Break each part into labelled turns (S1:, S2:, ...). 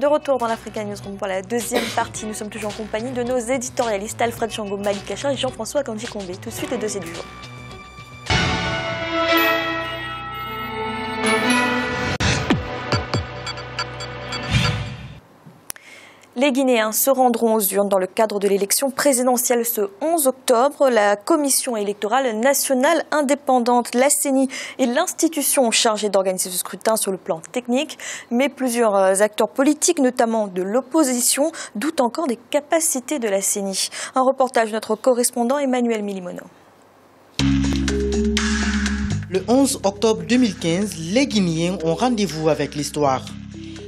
S1: De retour dans l'Africa Newsroom pour la deuxième partie. Nous sommes toujours en compagnie de nos éditorialistes Alfred Chango, Malik Kacha et Jean-François Kandji-Kombé. Tout de suite, le dossier du jour. Les Guinéens se rendront aux urnes dans le cadre de l'élection présidentielle ce 11 octobre. La Commission électorale nationale indépendante, la CENI, est l'institution chargée d'organiser ce scrutin sur le plan technique. Mais plusieurs acteurs politiques, notamment de l'opposition, doutent encore des capacités de la CENI. Un reportage de notre correspondant Emmanuel Milimono.
S2: Le 11 octobre 2015, les Guinéens ont rendez-vous avec l'histoire.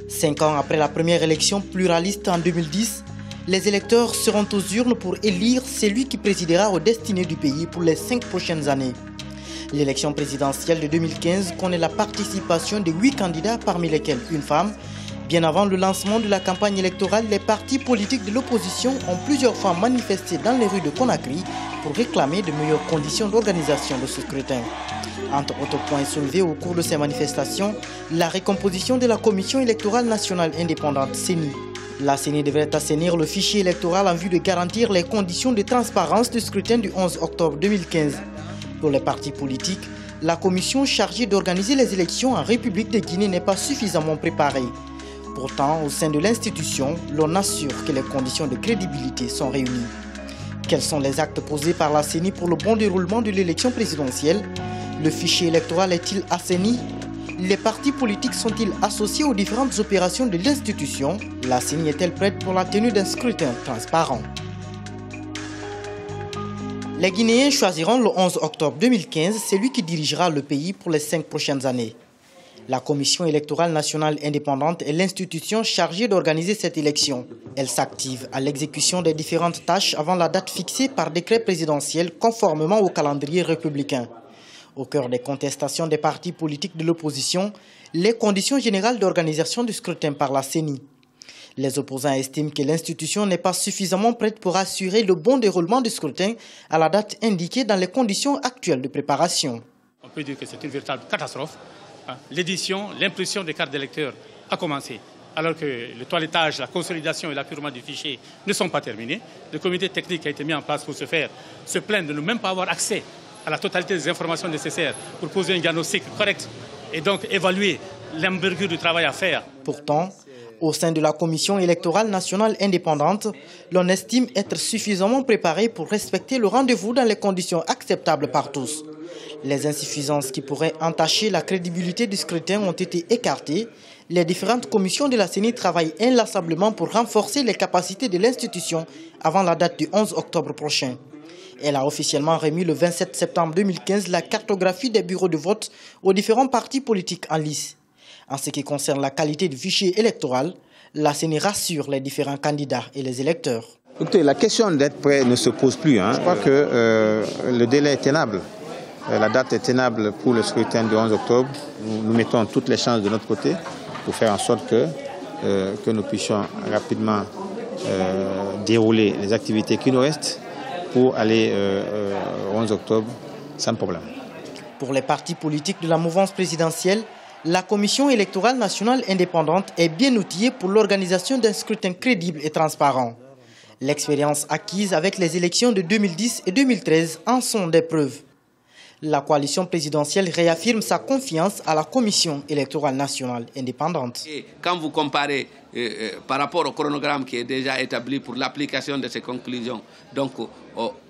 S2: 5 ans après la première élection pluraliste en 2010, les électeurs seront aux urnes pour élire celui qui présidera aux destinées du pays pour les 5 prochaines années. L'élection présidentielle de 2015 connaît la participation de 8 candidats, parmi lesquels une femme. Bien avant le lancement de la campagne électorale, les partis politiques de l'opposition ont plusieurs fois manifesté dans les rues de Conakry pour réclamer de meilleures conditions d'organisation de ce scrutin. Entre autres points soulevés au cours de ces manifestations, la recomposition de la Commission électorale nationale indépendante CENI. La CENI devrait assainir le fichier électoral en vue de garantir les conditions de transparence du scrutin du 11 octobre 2015. Pour les partis politiques, la commission chargée d'organiser les élections en République de Guinée n'est pas suffisamment préparée. Pourtant, au sein de l'institution, l'on assure que les conditions de crédibilité sont réunies. Quels sont les actes posés par la CENI pour le bon déroulement de l'élection présidentielle? Le fichier électoral est-il assaini? Les partis politiques sont-ils associés aux différentes opérations de l'institution? La CENI est-elle prête pour la tenue d'un scrutin transparent? Les Guinéens choisiront le 11 octobre 2015 celui qui dirigera le pays pour les 5 prochaines années. La Commission électorale nationale indépendante est l'institution chargée d'organiser cette élection. Elle s'active à l'exécution des différentes tâches avant la date fixée par décret présidentiel conformément au calendrier républicain. Au cœur des contestations des partis politiques de l'opposition, les conditions générales d'organisation du scrutin par la CENI. Les opposants estiment que l'institution n'est pas suffisamment prête pour assurer le bon déroulement du scrutin à la date indiquée dans les conditions actuelles de préparation.
S3: On peut dire que c'est une véritable catastrophe. L'édition, l'impression des cartes d'électeurs a commencé, alors que le toilettage, la consolidation et l'appurement du fichier ne sont pas terminés. Le comité technique a été mis en place pour ce faire, se plaint de ne même pas avoir accès à la totalité des informations nécessaires pour poser un diagnostic correct et donc évaluer l'envergure du travail à faire.
S2: Pourtant, au sein de la Commission électorale nationale indépendante, l'on estime être suffisamment préparé pour respecter le rendez-vous dans les conditions acceptables par tous. Les insuffisances qui pourraient entacher la crédibilité du scrutin ont été écartées. Les différentes commissions de la CENI travaillent inlassablement pour renforcer les capacités de l'institution avant la date du 11 octobre prochain. Elle a officiellement remis le 27 septembre 2015 la cartographie des bureaux de vote aux différents partis politiques en lice. En ce qui concerne la qualité du fichier électoral, la CENI rassure les différents candidats et les électeurs.
S4: Écoutez, la question d'être prêt ne se pose plus. Je crois que le délai est tenable. La date est tenable pour le scrutin du 11 octobre. Nous mettons toutes les chances de notre côté pour faire en sorte que nous puissions rapidement dérouler les activités qui nous restent pour aller au 11 octobre sans problème.
S2: Pour les partis politiques de la mouvance présidentielle, la Commission électorale nationale indépendante est bien outillée pour l'organisation d'un scrutin crédible et transparent. L'expérience acquise avec les élections de 2010 et 2013 en sont des preuves. La coalition présidentielle réaffirme sa confiance à la Commission électorale nationale indépendante.
S5: Et quand vous comparez par rapport au chronogramme qui est déjà établi pour l'application de ces conclusions, donc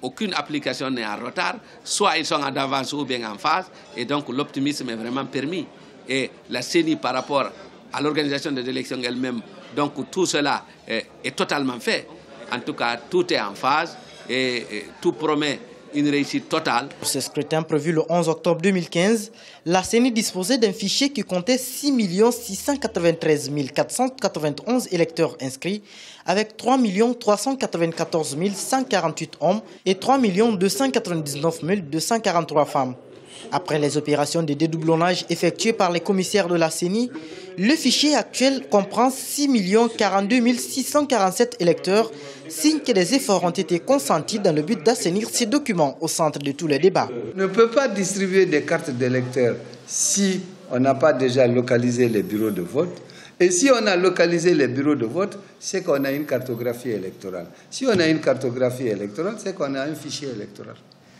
S5: aucune application n'est en retard, soit ils sont en avance ou bien en phase, et donc l'optimisme est vraiment permis. Et la CENI par rapport à l'organisation des élections elle-même, donc tout cela est totalement fait. En tout cas, tout est en phase et tout promet une réussite totale.
S2: Pour ce scrutin prévu le 11 octobre 2015, la CENI disposait d'un fichier qui comptait 6 693 491 électeurs inscrits, avec 3 394 148 hommes et 3 299 243 femmes. Après les opérations de dédoublonnage effectuées par les commissaires de la CENI, le fichier actuel comprend 6 42 647 électeurs, signe que des efforts ont été consentis dans le but d'assainir ces documents au centre de tous les débats.
S6: On ne peut pas distribuer des cartes d'électeurs si on n'a pas déjà localisé les bureaux de vote. Et si on a localisé les bureaux de vote, c'est qu'on a une cartographie électorale. Si on a une cartographie électorale, c'est qu'on a un fichier électoral.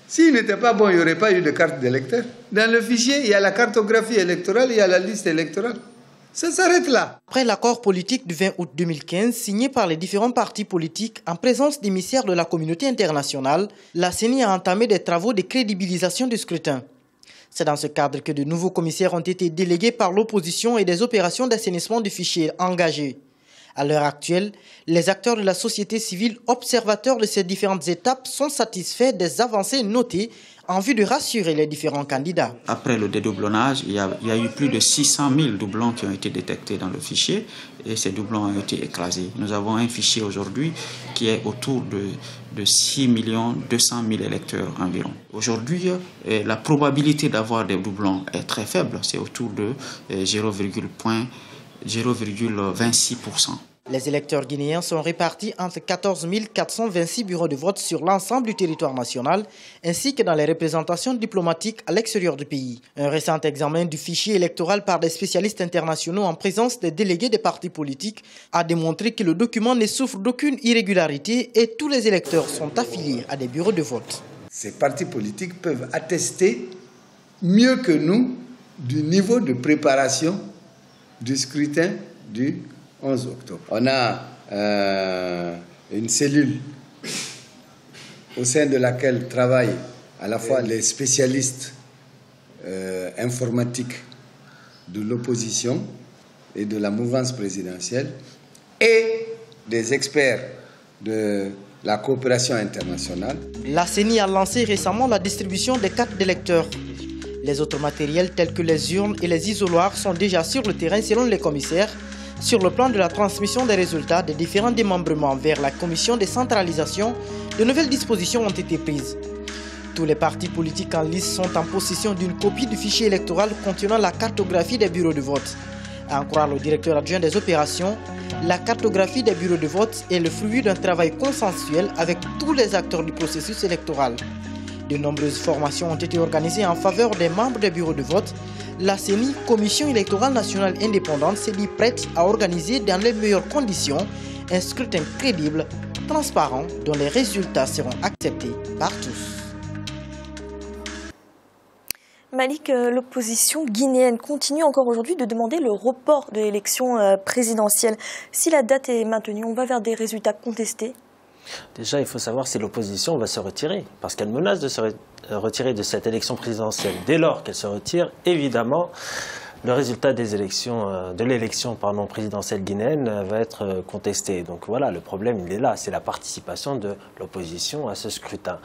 S6: S'il n'était pas bon, il n'y aurait pas eu de carte d'électeur. Dans le fichier, il y a la cartographie électorale, il y a la liste électorale. Ça s'arrête là.
S2: Après l'accord politique du 20 août 2015, signé par les différents partis politiques en présence d'émissaires de la communauté internationale, la CENI a entamé des travaux de crédibilisation du scrutin. C'est dans ce cadre que de nouveaux commissaires ont été délégués par l'opposition et des opérations d'assainissement du fichier engagées. À l'heure actuelle, les acteurs de la société civile observateurs de ces différentes étapes sont satisfaits des avancées notées en vue de rassurer les différents candidats.
S7: Après le dédoublonnage, il y a eu plus de 600 000 doublons qui ont été détectés dans le fichier et ces doublons ont été écrasés. Nous avons un fichier aujourd'hui qui est autour de 6 200 000 électeurs environ. Aujourd'hui, la probabilité d'avoir des doublons est très faible, c'est autour de 0,26%.
S2: Les électeurs guinéens sont répartis entre 14 426 bureaux de vote sur l'ensemble du territoire national, ainsi que dans les représentations diplomatiques à l'extérieur du pays. Un récent examen du fichier électoral par des spécialistes internationaux en présence des délégués des partis politiques a démontré que le document ne souffre d'aucune irrégularité et tous les électeurs sont affiliés à des bureaux de vote.
S6: Ces partis politiques peuvent attester mieux que nous du niveau de préparation du scrutin du 11 octobre. On a une cellule au sein de laquelle travaillent à la fois les spécialistes informatiques de l'opposition et de la mouvance présidentielle et des experts de la coopération internationale.
S2: La CENI a lancé récemment la distribution des cartes d'électeurs. Les autres matériels tels que les urnes et les isoloirs sont déjà sur le terrain selon les commissaires, sur le plan de la transmission des résultats des différents démembrements vers la commission de centralisation. De nouvelles dispositions ont été prises. Tous les partis politiques en lice sont en possession d'une copie du fichier électoral contenant la cartographie des bureaux de vote. À en croire le directeur adjoint des opérations, la cartographie des bureaux de vote est le fruit d'un travail consensuel avec tous les acteurs du processus électoral. De nombreuses formations ont été organisées en faveur des membres des bureaux de vote. La CENI, Commission électorale nationale indépendante, s'est dit prête à organiser dans les meilleures conditions un scrutin crédible, transparent, dont les résultats seront acceptés par tous.
S1: Malik, l'opposition guinéenne continue encore aujourd'hui de demander le report de l'élection présidentielle. Si la date est maintenue, on va vers des résultats contestés.
S8: Déjà, il faut savoir si l'opposition va se retirer, parce qu'elle menace de se retirer de cette élection présidentielle. Dès lors qu'elle se retire, évidemment, le résultat des élections, de l'élection présidentielle guinéenne va être contesté. Donc voilà, le problème, il est là, c'est la participation de l'opposition à ce scrutin.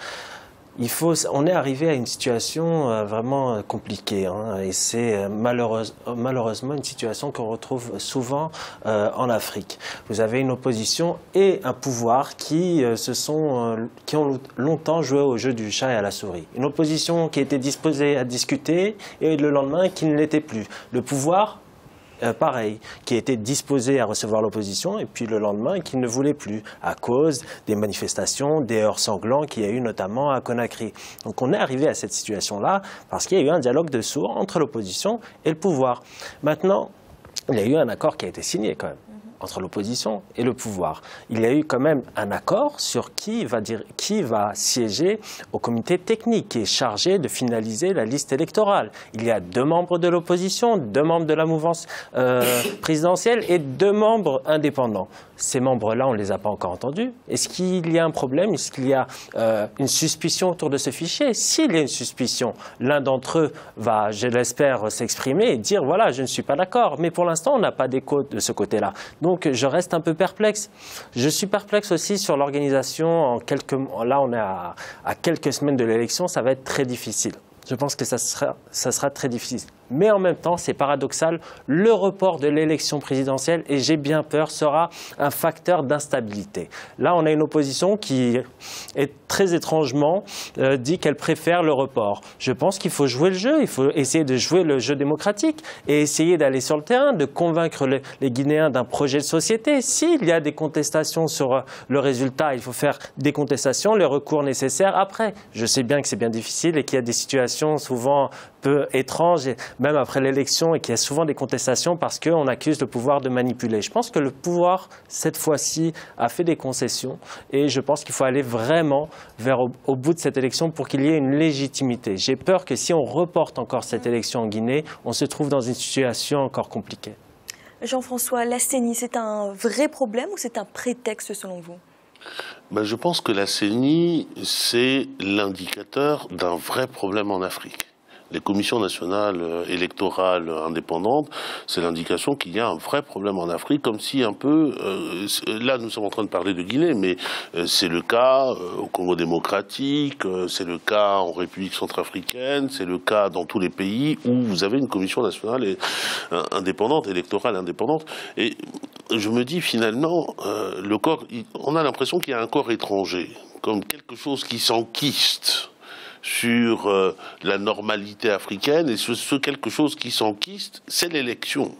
S8: On est arrivé à une situation vraiment compliquée, hein, et c'est malheureusement une situation qu'on retrouve souvent en Afrique. Vous avez une opposition et un pouvoir qui ont longtemps joué au jeu du chat et à la souris. Une opposition qui était disposée à discuter et le lendemain qui ne l'était plus. Le pouvoir, pareil, qui était disposé à recevoir l'opposition et puis le lendemain qui ne voulait plus à cause des manifestations, des heurts sanglants qu'il y a eu notamment à Conakry. Donc on est arrivé à cette situation-là parce qu'il y a eu un dialogue de sourds entre l'opposition et le pouvoir. Maintenant, il y a eu un accord qui a été signé quand même entre l'opposition et le pouvoir. Il y a eu quand même un accord sur qui va siéger au comité technique qui est chargé de finaliser la liste électorale. Il y a 2 membres de l'opposition, 2 membres de la mouvance présidentielle et 2 membres indépendants. Ces membres-là, on ne les a pas encore entendus. Est-ce qu'il y a un problème? Est-ce qu'il y a une suspicion autour de ce fichier? S'il y a une suspicion, l'un d'entre eux va, je l'espère, s'exprimer et dire « voilà, je ne suis pas d'accord ». Mais pour l'instant, on n'a pas d'écho de ce côté-là. Donc, je reste un peu perplexe. Je suis perplexe aussi sur l'organisation. Là, on est à quelques semaines de l'élection. Ça va être très difficile. Je pense que ça sera très difficile. Mais en même temps, c'est paradoxal, le report de l'élection présidentielle, et j'ai bien peur, sera un facteur d'instabilité. Là, on a une opposition qui est très étrangement dit qu'elle préfère le report. Je pense qu'il faut jouer le jeu, il faut essayer de jouer le jeu démocratique et essayer d'aller sur le terrain, de convaincre les Guinéens d'un projet de société. S'il y a des contestations sur le résultat, il faut faire des contestations, les recours nécessaires après. Je sais bien que c'est bien difficile et qu'il y a des situations souvent peu étrange, et même après l'élection, et qu'il y a souvent des contestations parce qu'on accuse le pouvoir de manipuler. Je pense que le pouvoir, cette fois-ci, a fait des concessions et je pense qu'il faut aller vraiment au bout de cette élection pour qu'il y ait une légitimité. J'ai peur que si on reporte encore cette élection en Guinée, on se trouve dans une situation encore compliquée.
S1: Jean-François, la CENI, c'est un vrai problème ou c'est un prétexte selon vous?
S9: Je pense que la CENI, c'est l'indicateur d'un vrai problème en Afrique. Les commissions nationales électorales indépendantes, c'est l'indication qu'il y a un vrai problème en Afrique, comme si un peu, là nous sommes en train de parler de Guinée, mais c'est le cas au Congo démocratique, c'est le cas en République centrafricaine, c'est le cas dans tous les pays où vous avez une commission nationale indépendante, électorale indépendante. Et je me dis finalement, le corps, on a l'impression qu'il y a un corps étranger, comme quelque chose qui s'enquiste sur la normalité africaine, et ce quelque chose qui s'enquiste, c'est l'élection.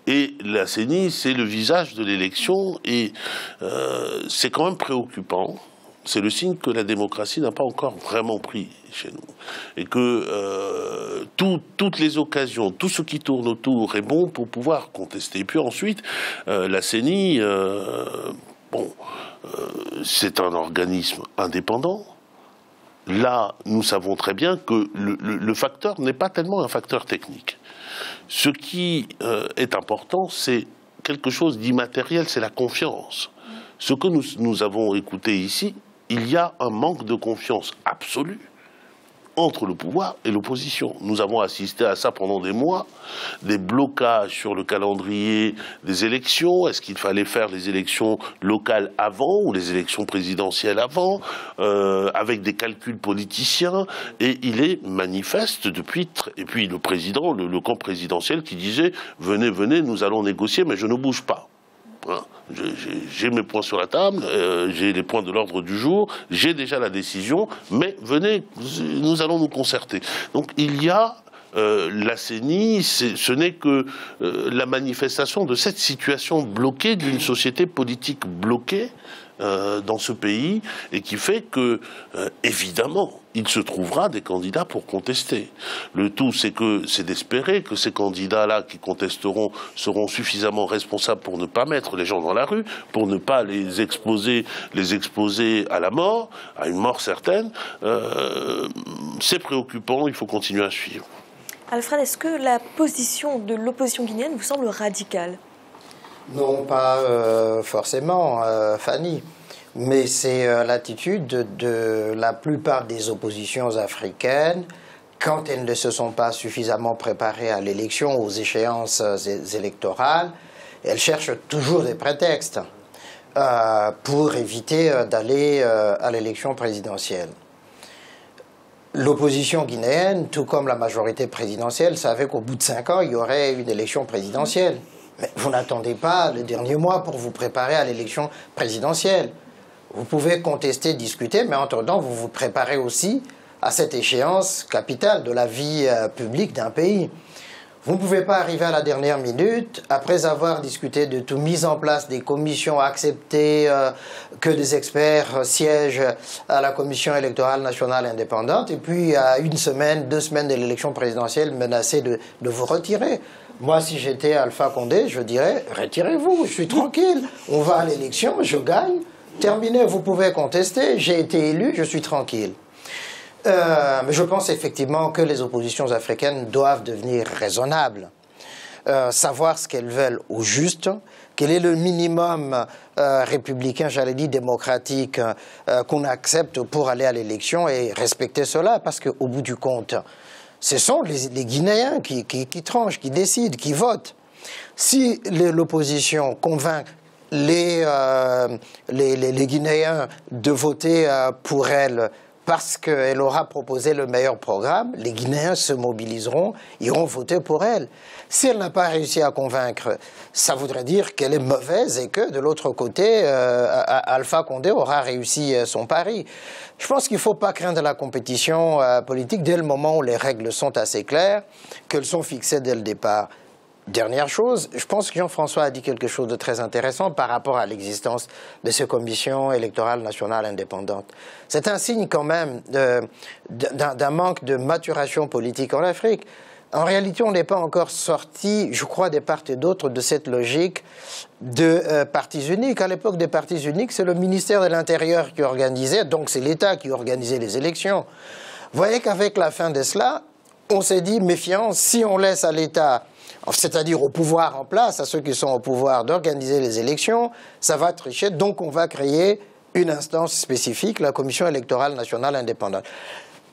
S9: Et la CENI, c'est le visage de l'élection, et c'est quand même préoccupant. C'est le signe que la démocratie n'a pas encore vraiment pris chez nous. Et que toutes les occasions, tout ce qui tourne autour est bon pour pouvoir contester. Et puis ensuite, la CENI, c'est un organisme indépendant. Là, nous savons très bien que le facteur n'est pas tellement un facteur technique. Ce qui est important, c'est quelque chose d'immatériel, c'est la confiance. Ce que nous avons écouté ici, il y a un manque de confiance absolue entre le pouvoir et l'opposition. Nous avons assisté à ça pendant des mois, des blocages sur le calendrier des élections. Est-ce qu'il fallait faire les élections locales avant ou les élections présidentielles avant, avec des calculs politiciens. Et il est manifeste depuis... Et puis le président, le camp présidentiel qui disait « Venez, venez, nous allons négocier, mais je ne bouge pas ». J'ai mes points sur la table, j'ai les points de l'ordre du jour, j'ai déjà la décision, mais venez, nous allons nous concerter. Donc il y a la CENI, ce n'est que la manifestation de cette situation bloquée, d'une société politique bloquée dans ce pays, et qui fait que, évidemment, il se trouvera des candidats pour contester. Le tout, c'est d'espérer que ces candidats-là qui contesteront seront suffisamment responsables pour ne pas mettre les gens dans la rue, pour ne pas les exposer à la mort, à une mort certaine. C'est préoccupant, il faut continuer à suivre.
S1: Alfred, est-ce que la position de l'opposition guinéenne vous semble radicale?
S10: Non, pas forcément, Fanny. Mais c'est l'attitude de la plupart des oppositions africaines quand elles ne se sont pas suffisamment préparées à l'élection, aux échéances électorales. Elles cherchent toujours des prétextes pour éviter d'aller à l'élection présidentielle. L'opposition guinéenne, tout comme la majorité présidentielle, savait qu'au bout de 5 ans, il y aurait une élection présidentielle. Mais vous n'attendez pas le dernier mois pour vous préparer à l'élection présidentielle. Vous pouvez contester, discuter, mais entre-temps, vous vous préparez aussi à cette échéance capitale de la vie publique d'un pays. Vous ne pouvez pas arriver à la dernière minute, après avoir discuté de tout, mis en place des commissions, accepté que des experts siègent à la Commission électorale nationale indépendante, et puis à 1 semaine, 2 semaines de l'élection présidentielle, menacer de vous retirer. Moi, si j'étais Alpha Condé, je dirais, retirez-vous, je suis tranquille, on va à l'élection, je gagne, terminé, vous pouvez contester, j'ai été élu, je suis tranquille. Mais je pense effectivement que les oppositions africaines doivent devenir raisonnables, savoir ce qu'elles veulent au juste, quel est le minimum républicain, j'allais dire démocratique, qu'on accepte pour aller à l'élection et respecter cela, parce qu'au bout du compte, ce sont les Guinéens qui tranchent, qui décident, qui votent. Si l'opposition convainc les Guinéens de voter pour elle parce qu'elle aura proposé le meilleur programme, les Guinéens se mobiliseront, iront voter pour elle. Si elle n'a pas réussi à convaincre, ça voudrait dire qu'elle est mauvaise et que, de l'autre côté, Alpha Condé aura réussi son pari. Je pense qu'il ne faut pas craindre la compétition politique dès le moment où les règles sont assez claires, qu'elles sont fixées dès le départ. Dernière chose, je pense que Jean-François a dit quelque chose de très intéressant par rapport à l'existence de ces commissions électorales nationales indépendantes. C'est un signe quand même d'un manque de maturation politique en Afrique. En réalité, on n'est pas encore sorti, je crois, des part et d'autre de cette logique de partis uniques. À l'époque des partis uniques, c'est le ministère de l'Intérieur qui organisait, donc c'est l'État qui organisait les élections. Vous voyez qu'avec la fin de cela, on s'est dit, méfiance, si on laisse à l'État, c'est-à-dire au pouvoir en place, à ceux qui sont au pouvoir, d'organiser les élections, ça va tricher, donc on va créer une instance spécifique, la Commission électorale nationale indépendante.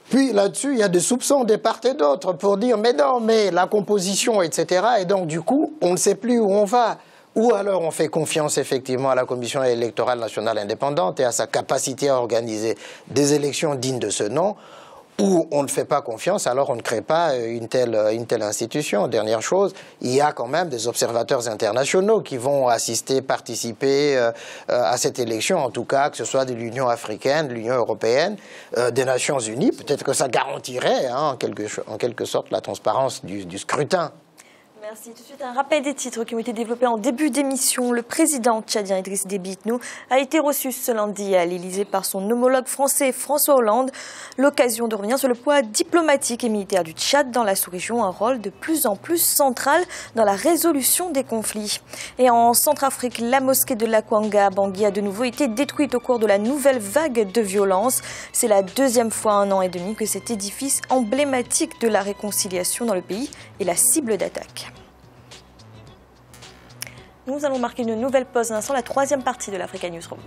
S10: Puis là-dessus, il y a des soupçons des part et d'autre pour dire, mais non, mais la composition, etc. Et donc du coup, on ne sait plus où on va. Ou alors on fait confiance effectivement à la Commission électorale nationale indépendante et à sa capacité à organiser des élections dignes de ce nom, ou on ne fait pas confiance, alors on ne crée pas une telle institution. Dernière chose, il y a quand même des observateurs internationaux qui vont assister, participer à cette élection, en tout cas, que ce soit de l'Union africaine, de l'Union européenne, des Nations unies. Peut-être que ça garantirait en quelque sorte la transparence du scrutin.
S1: Merci. Tout de suite, un rappel des titres qui ont été développés en début d'émission. Le président tchadien Idriss Déby Itno a été reçu ce lundi à l'Élysée par son homologue français François Hollande. L'occasion de revenir sur le poids diplomatique et militaire du Tchad dans la sous-région, un rôle de plus en plus central dans la résolution des conflits. Et en Centrafrique, la mosquée de Lakwanga à Bangui a de nouveau été détruite au cours de la nouvelle vague de violence. C'est la deuxième fois en 1 an et demi que cet édifice emblématique de la réconciliation dans le pays est la cible d'attaque. Nous allons marquer une nouvelle pause. Un instant, la troisième partie de l'Africa Newsroom.